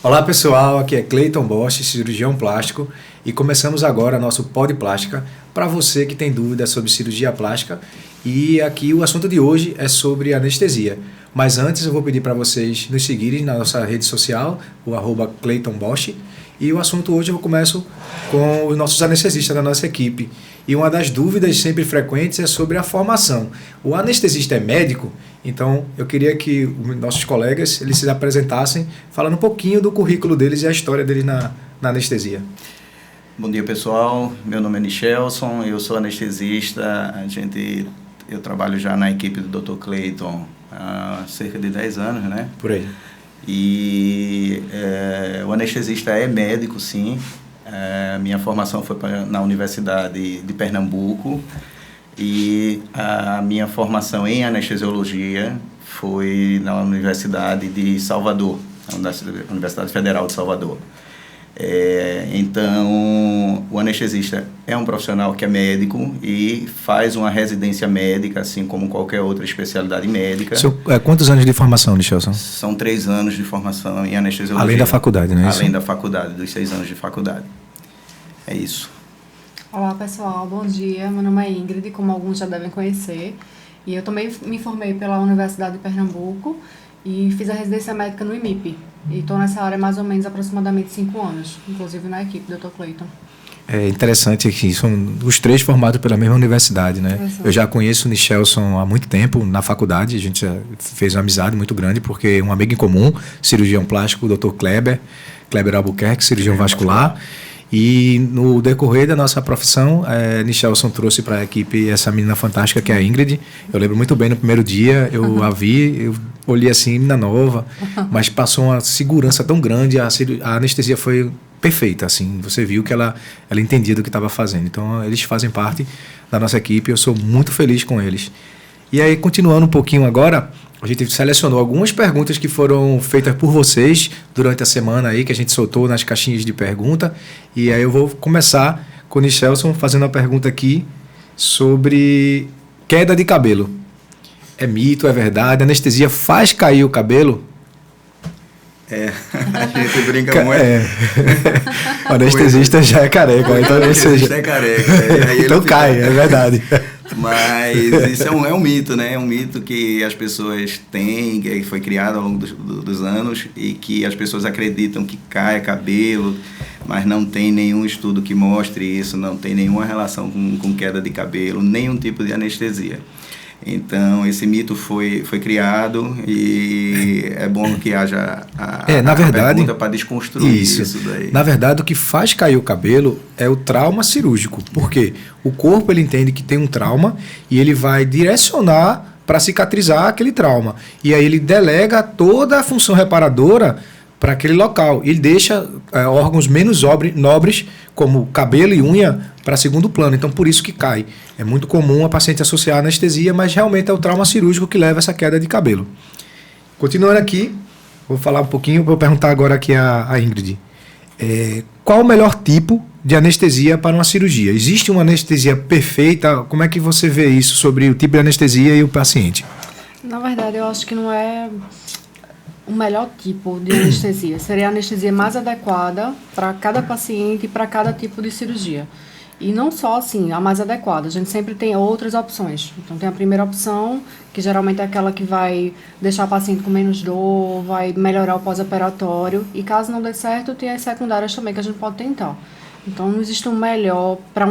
Olá pessoal, aqui é Cleiton Bosch, cirurgião plástico, e começamos agora nosso Pod Plástica para você que tem dúvidas sobre cirurgia plástica. E aqui o assunto de hoje é sobre anestesia. Mas antes eu vou pedir para vocês nos seguirem na nossa rede social, o @CleitonBosch. E o assunto hoje eu começo com os nossos anestesistas da nossa equipe. E uma das dúvidas sempre frequentes é sobre a formação. O anestesista é médico? Então eu queria que os nossos colegas eles se apresentassem falando um pouquinho do currículo deles e a história deles na anestesia. Bom dia pessoal, meu nome é Nichelson, eu sou anestesista, eu trabalho já na equipe do Dr. Cleiton há cerca de 10 anos, né? Por aí. E o anestesista é médico, sim. Minha formação foi na Universidade de Pernambuco e a minha formação em anestesiologia foi na Universidade de Salvador, a Universidade Federal de Salvador. Então, o anestesista é um profissional que é médico e faz uma residência médica, assim como qualquer outra especialidade médica. Quantos anos de formação, Nichelson? São 3 anos de formação em anestesiologia. Além da faculdade, não é isso? Além da faculdade, dos 6 anos de faculdade. É isso. Olá pessoal, bom dia. Meu nome é Ingrid, como alguns já devem conhecer. E eu também me formei pela Universidade de Pernambuco e fiz a residência médica no IMIP. E estou nessa área há mais ou menos aproximadamente 5 anos, inclusive na equipe do Dr. Cleiton. É interessante que são os 3 formados pela mesma universidade, né? Exato. Eu já conheço o Nichelson há muito tempo na faculdade, a gente já fez uma amizade muito grande, porque um amigo em comum, cirurgião plástico, o Dr. Kleber Albuquerque, cirurgião vascular. E no decorrer da nossa profissão, Nichelson trouxe para a equipe essa menina fantástica que é a Ingrid. Eu lembro muito bem, no primeiro dia eu a vi, eu olhei assim, menina nova, mas passou uma segurança tão grande, a anestesia foi perfeita, assim, você viu que ela entendia do que estava fazendo. Então eles fazem parte da nossa equipe, eu sou muito feliz com eles. E aí, continuando um pouquinho agora, a gente selecionou algumas perguntas que foram feitas por vocês durante a semana aí, que a gente soltou nas caixinhas de pergunta. E aí eu vou começar com o Nichelson fazendo uma pergunta aqui sobre queda de cabelo. É mito, é verdade? A anestesia faz cair o cabelo? A gente brinca muito. O anestesista já é careca. Então, o anestesista é careca. Aí então cai, é verdade. Mas isso é um mito, né? É um mito que as pessoas têm, que foi criado ao longo dos anos e que as pessoas acreditam que cai cabelo, mas não tem nenhum estudo que mostre isso, não tem nenhuma relação com queda de cabelo, nenhum tipo de anestesia. Então, esse mito foi criado e é bom que haja a pergunta para desconstruir isso daí. Na verdade, o que faz cair o cabelo é o trauma cirúrgico. Por quê? O corpo ele entende que tem um trauma e ele vai direcionar para cicatrizar aquele trauma. E aí ele delega toda a função reparadora para aquele local. Ele deixa órgãos menos nobres, como cabelo e unha, para segundo plano. Então, por isso que cai. É muito comum a paciente associar a anestesia, mas realmente é o trauma cirúrgico que leva a essa queda de cabelo. Continuando aqui, vou falar um pouquinho, vou perguntar agora aqui a Ingrid. Qual o melhor tipo de anestesia para uma cirurgia? Existe uma anestesia perfeita? Como é que você vê isso sobre o tipo de anestesia e o paciente? Na verdade, eu acho que não é o melhor tipo de anestesia. Seria a anestesia mais adequada para cada paciente e para cada tipo de cirurgia. E não só assim, a mais adequada. A gente sempre tem outras opções. Então, tem a primeira opção, que geralmente é aquela que vai deixar o paciente com menos dor, vai melhorar o pós-operatório. E caso não dê certo, tem as secundárias também que a gente pode tentar. Então, não existe um melhor para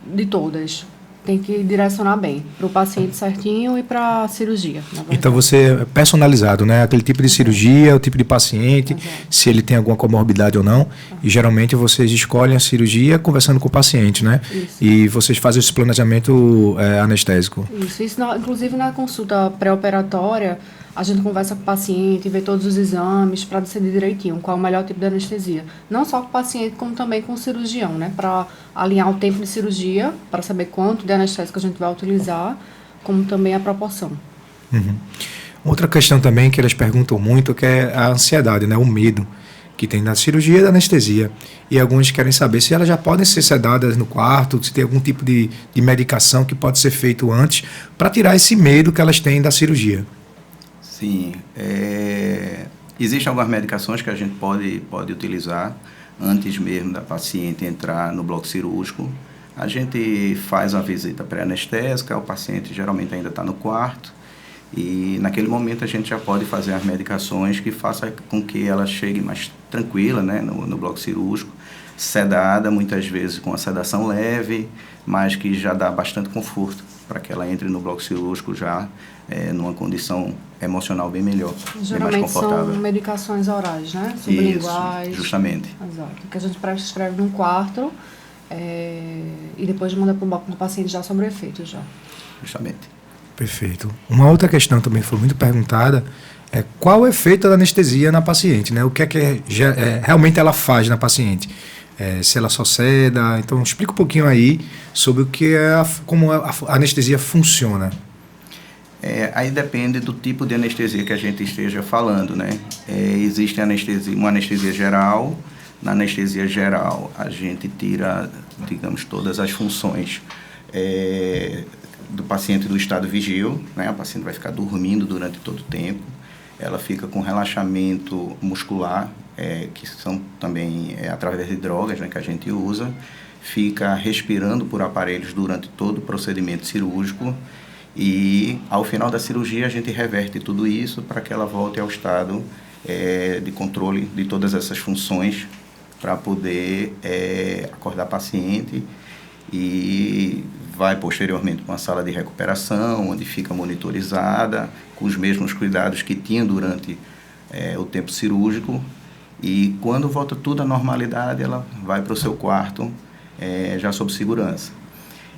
de todas. Tem que direcionar bem para o paciente certinho e para a cirurgia. Então você é personalizado, né? Aquele tipo de cirurgia, o tipo de paciente, se ele tem alguma comorbidade ou não. E geralmente vocês escolhem a cirurgia conversando com o paciente, né? Isso. E vocês fazem esse planejamento anestésico. Isso inclusive na consulta pré-operatória, a gente conversa com o paciente, vê todos os exames para decidir direitinho qual é o melhor tipo de anestesia. Não só com o paciente, como também com o cirurgião, né? Para alinhar o tempo de cirurgia, para saber quanto de anestésico a gente vai utilizar, como também a proporção. Uhum. Outra questão também que elas perguntam muito que é a ansiedade, né? O medo que tem na cirurgia e da anestesia. E alguns querem saber se elas já podem ser sedadas no quarto, se tem algum tipo de medicação que pode ser feito antes para tirar esse medo que elas têm da cirurgia. Sim, Existem algumas medicações que a gente pode utilizar antes mesmo da paciente entrar no bloco cirúrgico. A gente faz uma visita pré-anestésica, o paciente geralmente ainda está no quarto, e naquele momento a gente já pode fazer as medicações que façam com que ela chegue mais tranquila, né, no bloco cirúrgico, sedada, muitas vezes com a sedação leve, mas que já dá bastante conforto para que ela entre no bloco cirúrgico já numa condição emocional bem melhor, geralmente bem mais confortável. São medicações orais, né? Sublinguais. Isso, justamente. Exato. Que a gente prescreve num quarto e depois manda para o bloco do paciente já sobre o efeito já. Justamente. Perfeito. Uma outra questão também foi muito perguntada é qual o efeito da anestesia na paciente, né? O que é que realmente ela faz na paciente? Se ela só seda. Então, explica um pouquinho aí sobre o que como a anestesia funciona. Aí depende do tipo de anestesia que a gente esteja falando, né? Existe uma anestesia geral. Na anestesia geral, a gente tira, digamos, todas as funções do paciente do estado vigil, né? A paciente vai ficar dormindo durante todo o tempo. Ela fica com relaxamento muscular, que são também através de drogas, né, que a gente usa. Fica respirando por aparelhos durante todo o procedimento cirúrgico. E ao final da cirurgia a gente reverte tudo isso para que ela volte ao estado de controle de todas essas funções para poder acordar a paciente, e vai posteriormente para uma sala de recuperação, onde fica monitorizada com os mesmos cuidados que tinha durante o tempo cirúrgico, e quando volta tudo à normalidade ela vai para o seu quarto já sob segurança.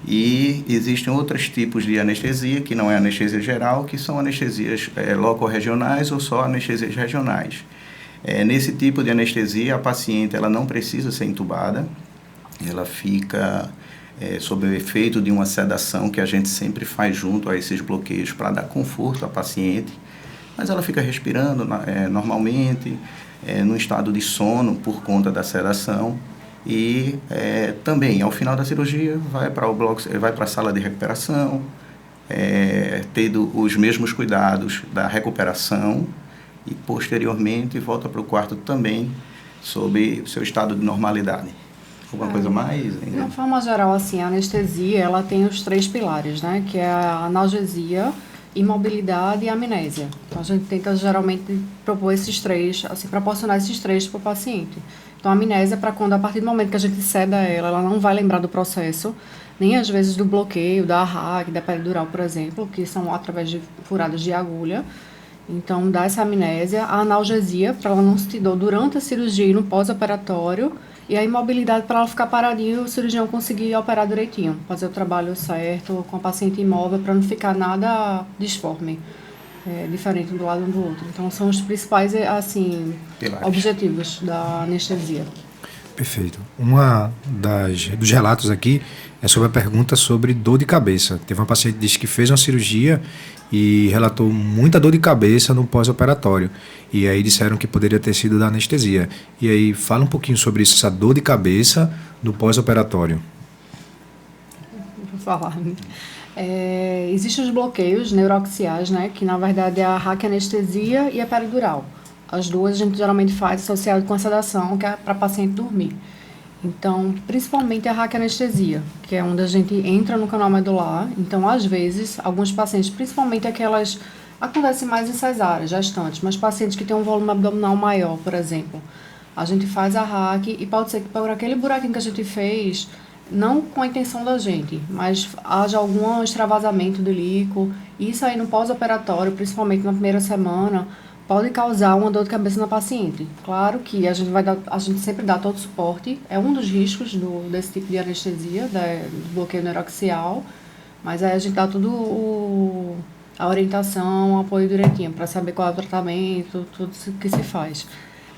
E existem outros tipos de anestesia, que não é anestesia geral, que são anestesias locorregionais ou só anestesias regionais. Nesse tipo de anestesia, a paciente ela não precisa ser entubada, ela fica sob o efeito de uma sedação que a gente sempre faz junto a esses bloqueios para dar conforto à paciente, mas ela fica respirando normalmente, num estado de sono por conta da sedação. E também, ao final da cirurgia, vai para a sala de recuperação, tendo os mesmos cuidados da recuperação, e posteriormente volta para o quarto também, sob o seu estado de normalidade. Alguma coisa mais? De uma forma geral, assim, a anestesia ela tem os 3 pilares, né? Que é a analgesia, imobilidade e amnésia. Então, a gente tenta geralmente propor esses 3, assim, proporcionar esses 3 para o paciente. Então, a amnésia, para quando, a partir do momento que a gente ceda ela não vai lembrar do processo, nem às vezes do bloqueio, da ARRAC, da peridural, por exemplo, que são através de furadas de agulha. Então, dá essa amnésia. A analgesia, para ela não sentir dor durante a cirurgia e no pós-operatório. E a imobilidade, para ela ficar paradinha e o cirurgião conseguir operar direitinho. Fazer o trabalho certo, com a paciente imóvel, para não ficar nada disforme. Diferente do lado um do outro. Então, são os principais objetivos da anestesia. Perfeito. Dos relatos aqui é sobre a pergunta sobre dor de cabeça. Teve uma paciente que disse que fez uma cirurgia e relatou muita dor de cabeça no pós-operatório. E aí disseram que poderia ter sido da anestesia. E aí, fala um pouquinho sobre isso, essa dor de cabeça no pós-operatório. Vou falar, né? Existem os bloqueios neuroaxiais, né, que na verdade é a raquianestesia e a peridural. As duas a gente geralmente faz associado com a sedação, que é para paciente dormir. Então, principalmente a raquianestesia, que é onde a gente entra no canal medular. Então, às vezes, alguns pacientes, principalmente aquelas, acontece mais em cesáreas, gestantes, mas pacientes que têm um volume abdominal maior, por exemplo, a gente faz a raque e pode ser que por aquele buraquinho que a gente fez, não com a intenção da gente, mas haja algum extravasamento de líquido. Isso aí no pós-operatório, principalmente na primeira semana, pode causar uma dor de cabeça na paciente. Claro que a gente sempre dá todo o suporte, é um dos riscos desse tipo de anestesia, do bloqueio neuroaxial, mas aí a gente dá tudo a orientação, o apoio direitinho, para saber qual é o tratamento, tudo que se faz.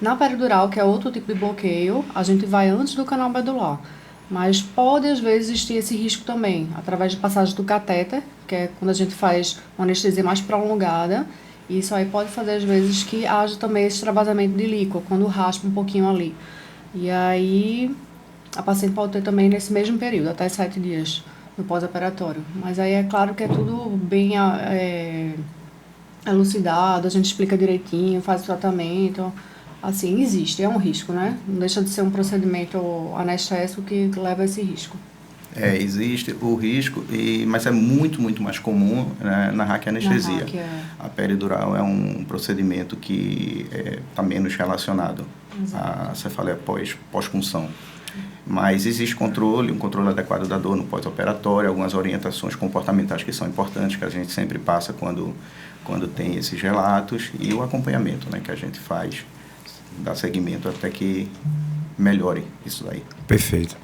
Na peridural, que é outro tipo de bloqueio, a gente vai antes do canal medular. Mas pode, às vezes, existir esse risco também, através de passagem do catéter, que é quando a gente faz uma anestesia mais prolongada. E isso aí pode fazer, às vezes, que haja também esse extravasamento de líquido, quando raspa um pouquinho ali. E aí, a paciente pode ter também nesse mesmo período, até 7 dias no pós-operatório. Mas aí é claro que é tudo bem elucidado, a gente explica direitinho, faz o tratamento. Assim, existe, é um risco, né? Não deixa de ser um procedimento anestésico que leva a esse risco. Existe o risco, mas é muito, muito mais comum, né, na raquianestesia. A peridural é um procedimento que está menos relacionado à cefaleia pós-punção. Mas existe um controle adequado da dor no pós-operatório, algumas orientações comportamentais que são importantes, que a gente sempre passa quando tem esses relatos, e o acompanhamento, né, que a gente faz, dá seguimento até que melhore isso daí. Perfeito.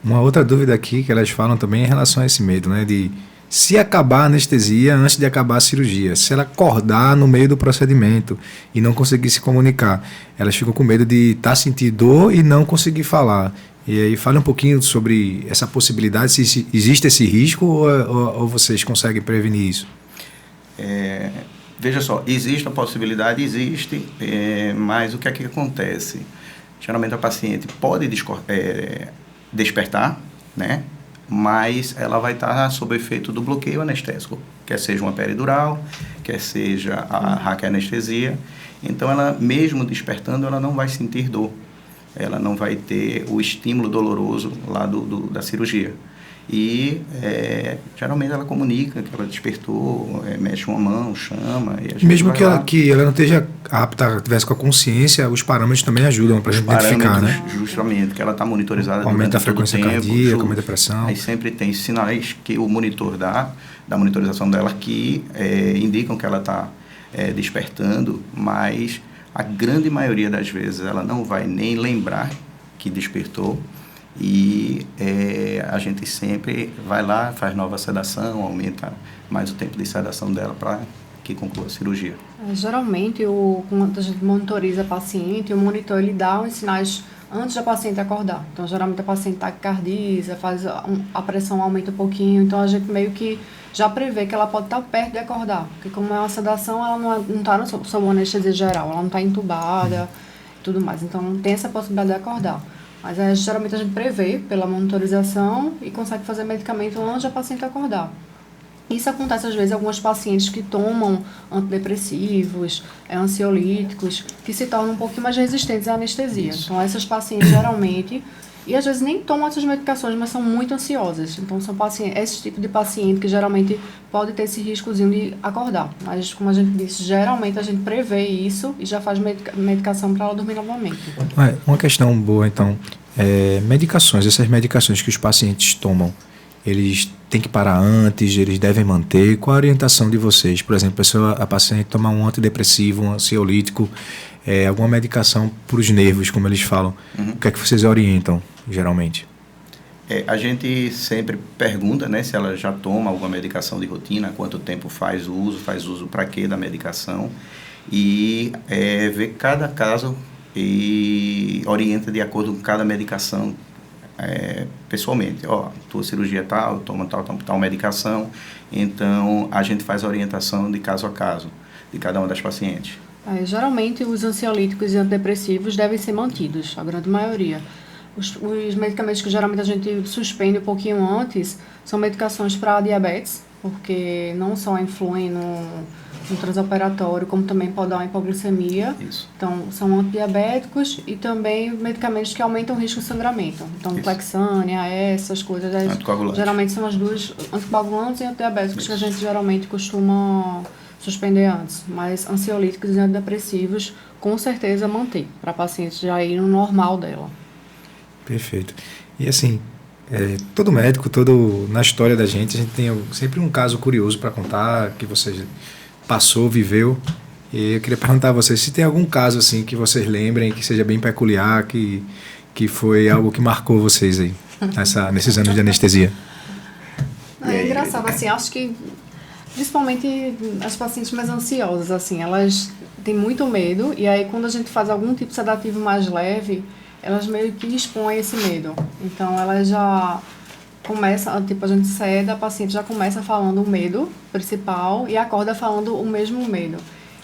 Uma outra dúvida aqui que elas falam também é em relação a esse medo, né, de se acabar a anestesia antes de acabar a cirurgia, se ela acordar no meio do procedimento e não conseguir se comunicar, elas ficam com medo de estar sentindo dor e não conseguir falar. E aí fala um pouquinho sobre essa possibilidade, se existe esse risco ou vocês conseguem prevenir isso? Veja só, existe a possibilidade, mas o que é que acontece? Geralmente a paciente pode despertar, né? Mas ela vai estar sob efeito do bloqueio anestésico, quer seja uma peridural, quer seja a raquianestesia. Então, ela mesmo despertando, ela não vai sentir dor. Ela não vai ter o estímulo doloroso lá da cirurgia. E geralmente ela comunica que ela despertou, mexe uma mão, chama. E a gente mesmo que ela não esteja apta, tivesse com a consciência, os parâmetros também ajudam para a gente identificar, né? Justamente, que ela está monitorizada aumenta a frequência cardíaca, aumenta a pressão. Aí sempre tem sinais que o monitor dá, da monitorização dela, que indicam que ela está despertando, mas a grande maioria das vezes ela não vai nem lembrar que despertou. E a gente sempre vai lá, faz nova sedação, aumenta mais o tempo de sedação dela para que conclua a cirurgia. Geralmente, quando a gente monitoriza a paciente, o monitor ele dá os sinais antes da paciente acordar. Então, geralmente a paciente taquicardiza, a pressão aumenta um pouquinho, então a gente meio que já prevê que ela pode estar perto de acordar. Porque como é uma sedação, ela não está sob anestesia geral, ela não está entubada e tudo mais. Então, não tem essa possibilidade de acordar. Mas geralmente a gente prevê pela monitorização e consegue fazer medicamento antes da paciente acordar. Isso acontece às vezes em algumas pacientes que tomam antidepressivos, ansiolíticos, que se tornam um pouquinho mais resistentes à anestesia. Isso. Então essas pacientes geralmente, e às vezes nem tomam essas medicações, mas são muito ansiosas. Então são esse tipo de paciente que geralmente pode ter esse riscozinho de acordar. Mas como a gente disse, geralmente a gente prevê isso e já faz medicação para ela dormir novamente. Uma questão boa então, medicações, essas medicações que os pacientes tomam, eles têm que parar antes, eles devem manter? Qual a orientação de vocês? Por exemplo, a paciente tomar um antidepressivo, um ansiolítico, alguma medicação para os nervos, como eles falam. O que é que vocês orientam, geralmente? A gente sempre pergunta, né, se ela já toma alguma medicação de rotina, quanto tempo faz uso para quê da medicação, e ver cada caso e orienta de acordo com cada medicação. Pessoalmente, tua cirurgia tal, toma tal medicação, então a gente faz a orientação de caso a caso, de cada uma das pacientes. Geralmente os ansiolíticos e antidepressivos devem ser mantidos, a grande maioria. Os medicamentos que geralmente a gente suspende um pouquinho antes são medicações para diabetes, porque não só influem no transoperatório, como também pode dar uma hipoglicemia. Isso. Então, são antidiabéticos e também medicamentos que aumentam o risco de sangramento. Então, Clexane, essas coisas. Geralmente são as duas, anticoagulantes e antidiabéticos, que a gente geralmente costuma suspender antes. Mas ansiolíticos e antidepressivos, com certeza, manter, para a paciente já ir no normal dela. Perfeito. E assim, todo médico, na história da gente, a gente tem sempre um caso curioso para contar, que você passou, viveu. E eu queria perguntar a vocês se tem algum caso assim que vocês lembrem, que seja bem peculiar, que foi algo que marcou vocês aí, nesses anos de anestesia. É engraçado, assim, acho que principalmente as pacientes mais ansiosas, assim, elas têm muito medo, e aí quando a gente faz algum tipo de sedativo mais leve, elas meio que expõem esse medo. Então elas já começa, a gente cede, a paciente já começa falando o medo principal e acorda falando o mesmo medo.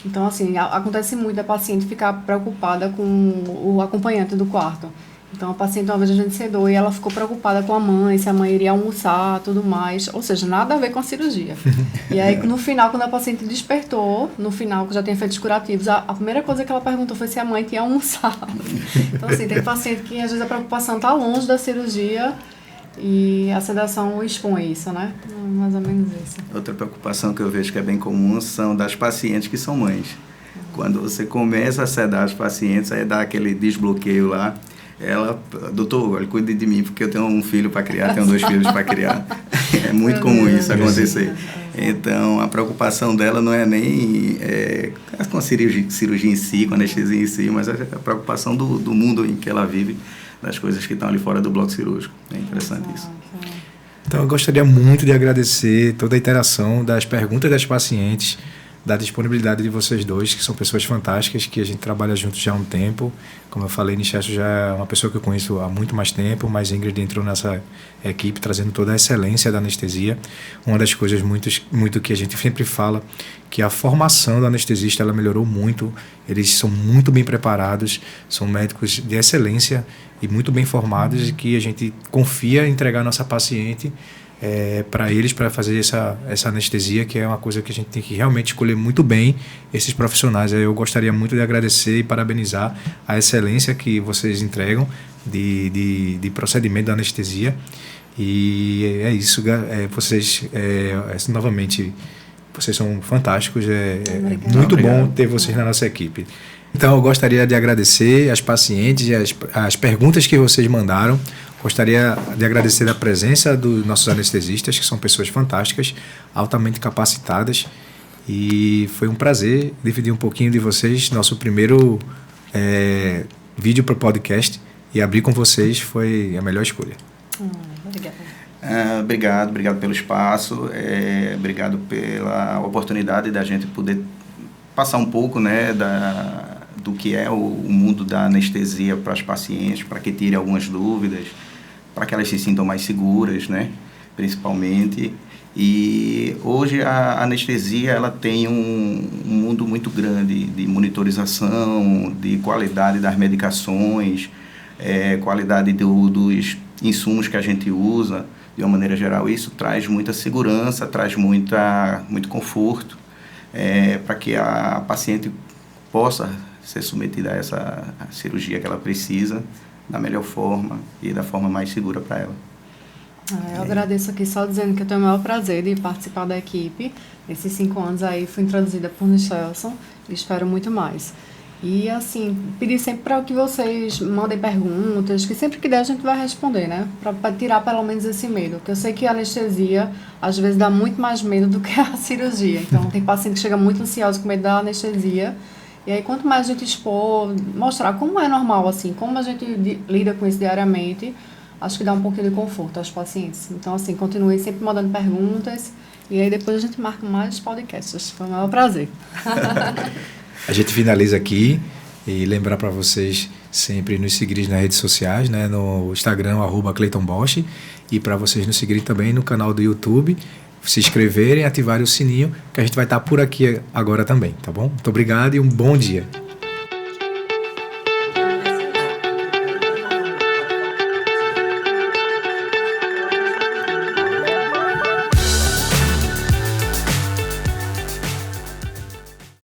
Então, assim, acontece muito da paciente ficar preocupada com o acompanhante do quarto. Então, a paciente uma vez a gente sedou e ela ficou preocupada com a mãe, se a mãe iria almoçar, tudo mais. Ou seja, nada a ver com a cirurgia. E aí, no final, quando a paciente despertou, no final, que já tem efeitos curativos, a primeira coisa que ela perguntou foi se a mãe tinha almoçado. Então, assim, tem paciente que às vezes a preocupação está longe da cirurgia e a sedação expõe isso, né? Mais ou menos isso. Outra preocupação que eu vejo que é bem comum são das pacientes que são mães. Quando você começa a sedar os pacientes, aí dá aquele desbloqueio lá. Ela, doutor, olha, cuide de mim, porque eu tenho um filho para criar, tenho 2 filhos para criar. É muito comum isso acontecer. Então, a preocupação dela não é nem com a cirurgia em si, com a anestesia em si, mas a preocupação do mundo em que ela vive, das coisas que estão ali fora do bloco cirúrgico. É interessante isso. Então, eu gostaria muito de agradecer toda a interação das perguntas das pacientes, da disponibilidade de vocês dois, que são pessoas fantásticas, que a gente trabalha juntos já há um tempo. Como eu falei, Nichesso já é uma pessoa que eu conheço há muito mais tempo, mas Ingrid entrou nessa equipe trazendo toda a excelência da anestesia. Uma das coisas muito que a gente sempre fala, que a formação do anestesista ela melhorou muito, eles são muito bem preparados, são médicos de excelência e muito bem formados, e que a gente confia em entregar a nossa paciente para eles, para fazer essa anestesia, que é uma coisa que a gente tem que realmente escolher muito bem esses profissionais. Eu gostaria muito de agradecer e parabenizar a excelência que vocês entregam de procedimento da anestesia. E é isso, vocês novamente, vocês são fantásticos, muito bom ter vocês na nossa equipe. Então eu gostaria de agradecer as pacientes e as perguntas que vocês mandaram. Gostaria de agradecer a presença dos nossos anestesistas, que são pessoas fantásticas, altamente capacitadas, e foi um prazer dividir um pouquinho de vocês. Nosso primeiro vídeo para o podcast, e abrir com vocês foi a melhor escolha. Obrigada. Obrigado pelo espaço, obrigado pela oportunidade da gente poder passar um pouco, né, do que é o mundo da anestesia para as pacientes, para que tirem algumas dúvidas, para que elas se sintam mais seguras, né, principalmente. E hoje a anestesia ela tem um mundo muito grande de monitorização, de qualidade das medicações, qualidade dos insumos que a gente usa. De uma maneira geral, isso traz muita segurança, traz muito conforto, para que a paciente possa ser submetida a essa cirurgia que ela precisa da melhor forma e da forma mais segura para ela. Eu agradeço aqui só dizendo que eu tenho o maior prazer de participar da equipe. Nesses 5 anos aí fui introduzida por Nichesso e espero muito mais. E assim, pedir sempre para que vocês mandem perguntas, que sempre que der a gente vai responder, né? Para tirar pelo menos esse medo, porque eu sei que a anestesia às vezes dá muito mais medo do que a cirurgia. Então tem paciente que chega muito ansioso com medo da anestesia. E aí, quanto mais a gente expor, mostrar como é normal, assim, como a gente lida com isso diariamente, acho que dá um pouquinho de conforto aos pacientes. Então, assim, continue sempre mandando perguntas e aí depois a gente marca mais podcasts. Foi o maior prazer. A gente finaliza aqui e lembrar para vocês sempre nos seguirem nas redes sociais, né, no Instagram, @CleitonBosch, e para vocês nos seguirem também no canal do YouTube, se inscreverem, ativarem o sininho, que a gente vai estar por aqui agora também, tá bom? Muito obrigado e um bom dia.